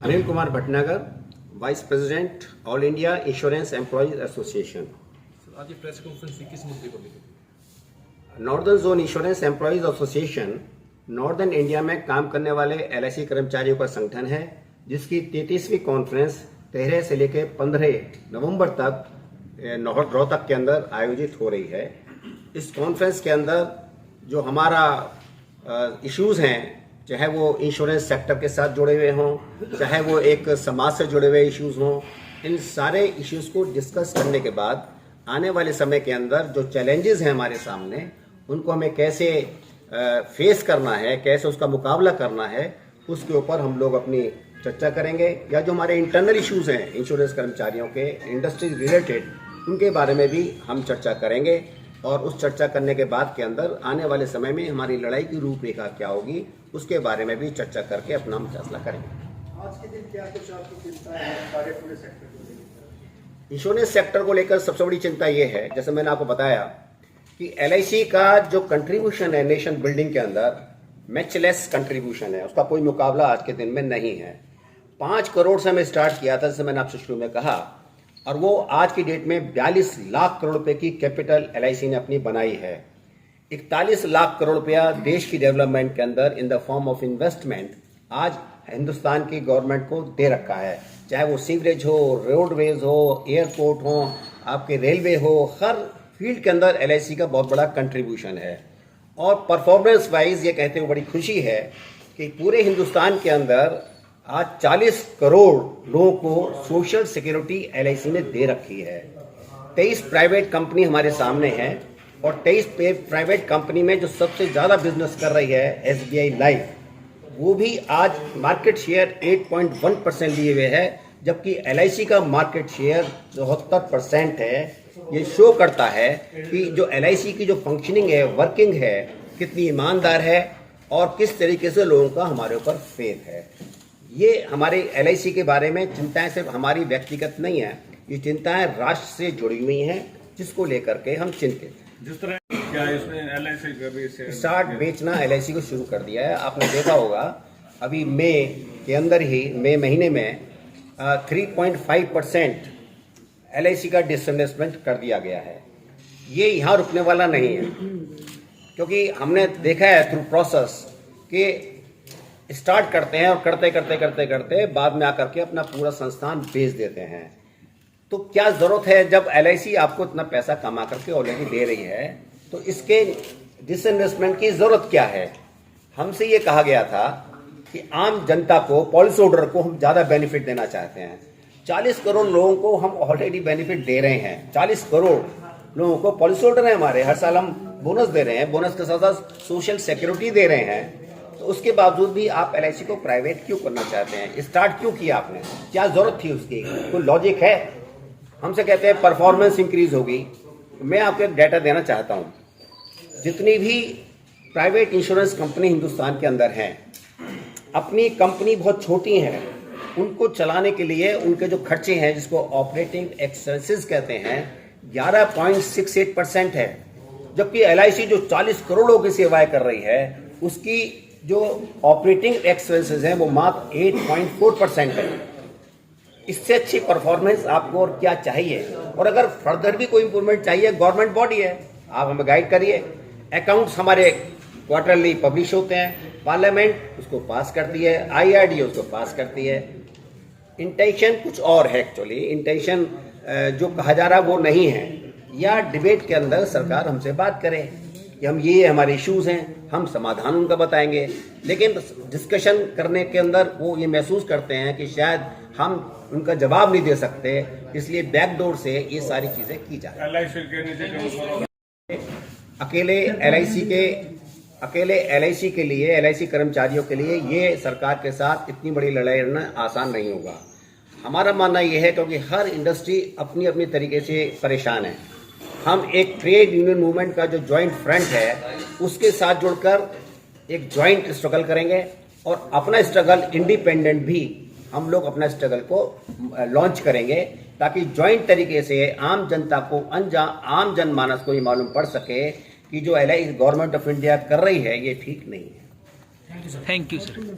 Anil Kumar Bhatnagar, vice president all India insurance employees association. आज ये press conference किस मुद्दे पर हुई? Northern zone insurance employees association northern India में काम करने वाले एलआईसी कर्मचारियों का संगठन है, जिसकी 33वीं कॉन्फ्रेंस 13 से लेकर 15 नवंबर तक रोहतक के अंदर आयोजित हो रही है। इस कॉन्फ्रेंस के अंदर जो हमारा इश्यूज हैं, चाहे वो इंश्योरेंस सेक्टर के साथ जुड़े हुए हों, चाहे वो एक समाज से जुड़े हुए इश्यूज हों, इन सारे इश्यूज को डिस्कस करने के बाद आने वाले समय के अंदर जो चैलेंजेस हैं हमारे सामने, उनको हमें कैसे फेस करना है, कैसे उसका मुकाबला करना है, उसके ऊपर हम लोग अपनी चर्चा करेंगे। या जो हमारे इंटरनल इश्यूज हैं इंश्योरेंस कर्मचारियों के इंडस्ट्री रिलेटेड, उनके बारे में भी हम चर्चा करेंगे। और उस चर्चा करने के बाद के अंदर आने वाले समय में हमारी लड़ाई की रूपरेखा क्या होगी, उसके बारे में भी चर्चा करके अपना हम फैसला करेंगे। आज के दिन क्या कुछ आपको चिंता है सारे पूरे सेक्टर को लेकर? इंश्योरेंस सेक्टर को लेकर सबसे बड़ी चिंता ये है, जैसे मैंने आपको बताया कि एलआईसी का जो कंट्रीब्यूशन है नेशन बिल्डिंग के अंदर, मैचलेस कंट्रीब्यूशन है, उसका कोई मुकाबला आज के दिन में नहीं है। 5 करोड़ से हमें स्टार्ट किया था, जैसे मैंने आपसे शुरू में कहा, और वो आज की डेट में 42 लाख करोड़ रुपए की कैपिटल एलआईसी ने अपनी बनाई है। 41 लाख करोड़ रुपया देश की डेवलपमेंट के अंदर in the form of investment आज हिंदुस्तान की गवर्नमेंट को दे रखा है। चाहे वो सीवरेज हो, रोडवेज हो, एयरपोर्ट हो, आपके रेलवे हो, हर फील्ड के अंदर एलआईसी का बहुत बड़ा कंट्रीब्यूशन है। और परफॉर्मेंस वाइज ये कहते हुए बड़ी खुशी है कि पूरे हिंदुस्तान के अंदर आज 40 करोड़ लोगों को सोशल सिक्योरिटी एलआईसी ने दे रखी है। 23 प्राइवेट कंपनी हमारे सामने हैं, और 23 प्राइवेट कंपनी में जो सबसे ज्यादा बिजनेस कर रही है एसबीआई लाइफ, वो भी आज मार्केट शेयर 8.1% लिए हुए है, जबकि एलआईसी का मार्केट शेयर 74% है। ये शो करता है कि जो एलआईसी की जो फंक्शनिंग है, वर्किंग है, कितनी ईमानदार है और किस तरीके से लोगों का हमारे ऊपर फेथ है। ये हमारे एलआईसी के बारे में चिंताएं सिर्फ हमारी व्यक्तिगत नहीं है, ये चिंताएं राष्ट्र से जुड़ी हुई हैं, जिसको लेकर के हम चिंतित हैं। जिस तरह क्या इसमें एलआईसी का भी स्टार्ट बेचना एलआईसी को शुरू कर दिया है। आपने देखा होगा अभी मई के अंदर ही, मई महीने में 3.5% एलआईसी का डिसइन्वेस्टमेंट कर दिया गया है। ये यहाँ रुकने वाला नहीं है, क्योंकि हमने देखा है थ्रू प्रोसेस कि स्टार्ट करते हैं और करते बाद में आकर के अपना पूरा संस्थान बेच देते हैं। तो क्या जरूरत है, जब एलआईसी आपको इतना पैसा कमा करके ऑलरेडी दे रही है, तो इसके डिसइन्वेस्टमेंट की जरूरत क्या है? हमसे ये कहा गया था कि आम जनता को, पॉलिसी होल्डर को हम ज्यादा बेनिफिट देना चाहते हैं। 40 करोड़ लोगों को हम ऑलरेडी बेनिफिट दे रहे हैं। 40 करोड़ लोगों को पॉलिसी होल्डर है हमारे, हर साल हम बोनस दे रहे हैं, बोनस के साथ साथ सोशल सिक्योरिटी दे रहे हैं। तो उसके बावजूद भी आप एलआईसी को प्राइवेट क्यों करना चाहते हैं? स्टार्ट क्यों किया आपने? क्या जरूरत थी उसकी? कोई लॉजिक है? हमसे कहते हैं परफॉर्मेंस इंक्रीज होगी। मैं आपको एक डाटा देना चाहता हूं। जितनी भी प्राइवेट इंश्योरेंस कंपनी हिंदुस्तान के अंदर हैं, अपनी कंपनी बहुत छोटी हैं, उनको चलाने के लिए उनके जो खर्चे हैं, जिसको ऑपरेटिंग एक्सपेंसेस कहते हैं, 11.68% है। जबकि एलआईसी जो 40 करोड़ों की सेवाएं कर रही है, उसकी जो ऑपरेटिंग एक्सपेंसेस हैं वो मात्र 8.4% है। इससे अच्छी परफॉर्मेंस आपको और क्या चाहिए? और अगर फर्दर भी कोई इंप्रूवमेंट चाहिए, गवर्नमेंट बॉडी है, आप हमें गाइड करिए। अकाउंट्स हमारे क्वार्टरली पब्लिश होते हैं, पार्लियामेंट उसको पास करती है, आईआरडीए उसको पास करती है। इंटेंशन कुछ और है, एक्चुअली इंटेंशन जो कहा जा रहा है वो नहीं है। या डिबेट के अंदर सरकार हमसे बात करे कि हम ये हमारे इश्यूज हैं, हम समाधान उनका बताएंगे, लेकिन डिस्कशन करने के अंदर वो ये महसूस करते हैं कि शायद हम उनका जवाब नहीं दे सकते, इसलिए बैकडोर से ये सारी चीजें की जा रही हैं। अकेले एलआईसी के लिए, एलआईसी कर्मचारियों के लिए ये सरकार के साथ इतनी बड़ी लड़ाई लड़ना आसान नहीं होगा। हमारा मानना यह है, क्योंकि हर इंडस्ट्री अपनी अपनी तरीके से परेशान है। हम एक ट्रेड यूनियन मूवमेंट का जो ज्वाइंट फ्रंट है, उसके साथ जुड़कर एक ज्वाइंट स्ट्रगल करेंगे, और अपना स्ट्रगल इंडिपेंडेंट भी हम लोग अपना स्ट्रगल को लॉन्च करेंगे, ताकि ज्वाइंट तरीके से आम जनता को, आम जनमानस को ये मालूम पड़ सके कि जो एलआईसी गवर्नमेंट ऑफ इंडिया कर रही है ये ठीक नहीं है। Thank you sir.